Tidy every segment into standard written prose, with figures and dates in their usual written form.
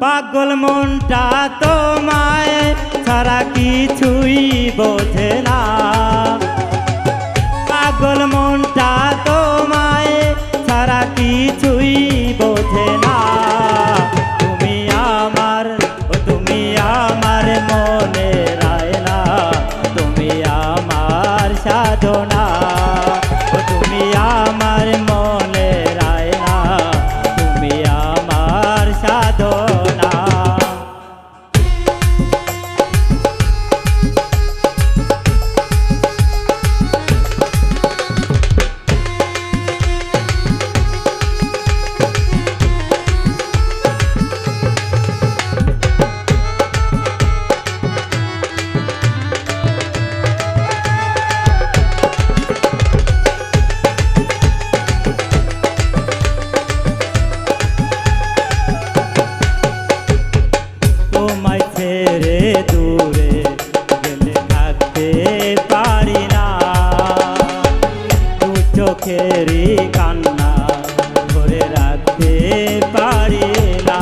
পাগল মনটা তোমায় ছাড়া কিছুই বোঝে না, পাগল মনটা তোমায় ছাড়া কিছুই বোঝে না। তুমি আমার মনের আয়না, তুমি আমার সাধনা, তুমি আমার মনের আয়না, তুমি আমার সাধনা। তোমায় ছেড়ে দূরে গেলে থাকতে পারি না, দু চোখেরই কান্না ধরে রাখতে পারি না।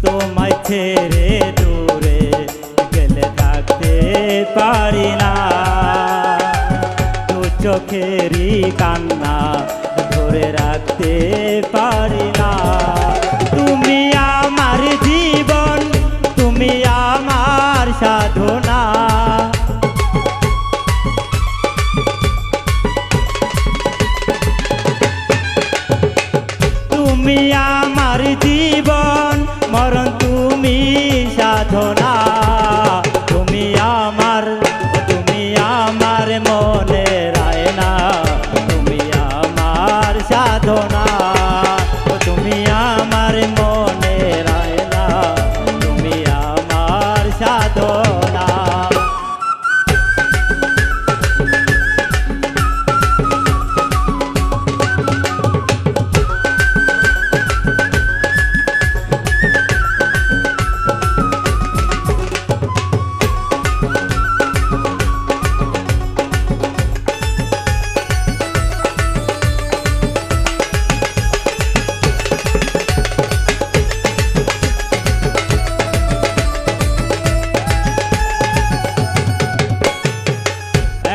তোমায় ছেড়ে দূরে গেলে থাকতে পারি না, চোখেরই কান্না ধরে রাখতে পারি না। তুমি আমার জীবন, তুমি আমার সাধনা, তুমি আমার জীবন মরণ, তুমি সাধনা। তুমি আমার মনের আয়না, তুমি আমার সাধনা, তুমি আমার মনের আয়না, তুমি আমার সাধনা।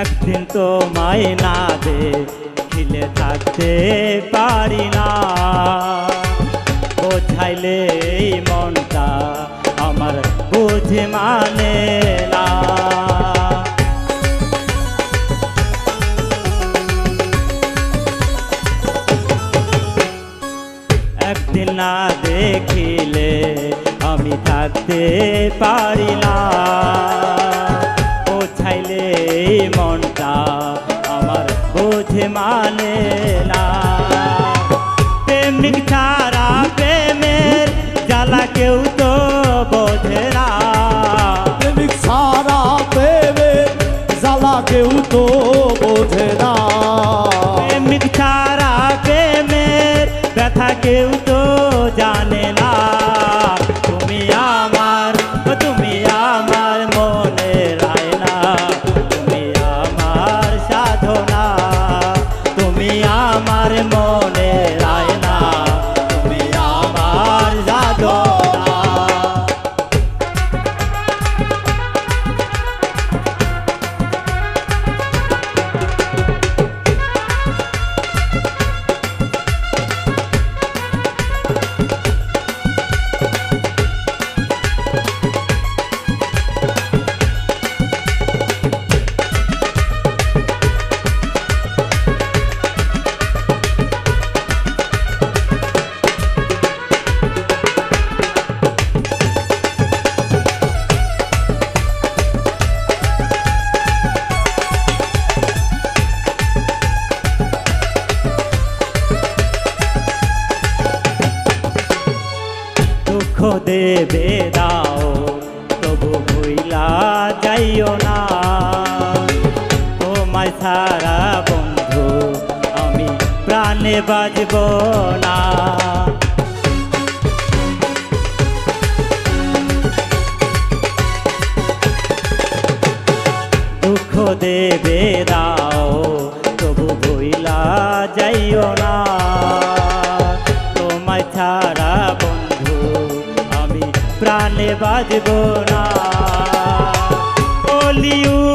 একদিন তোমায় না দেখিলে থাকতে পারি না, বোঝাইলে এই মনটা আমার বুঝে মানে না। একদিন না দেখিলে আমি থাকতে পারি না, বোঝাইলে এই মনটা আমার বুঝে মানে না। প্রেমিক ছাড়া প্রেমের জ্বালা কেউ তো বোঝে না, প্রেমিক ছাড়া প্রেমের জ্বালা কেউ তো বোঝে না। প্রেমিক ছাড়া প্রেমের ব্যথা কেউ তো জানে না। তুমি আমার মনের আয়না, তুমি আমার সাধনা, তুমি আমার মনের আয়না, তুমি আমার সাধনা। দুঃখ দেবে দাও তবু ভুইলা যাইও না, তোমায় ছাড়া বন্ধু আমি প্রাণে বাজব না। দুঃখ দেবে দাও বাজবো না। কলিযুগ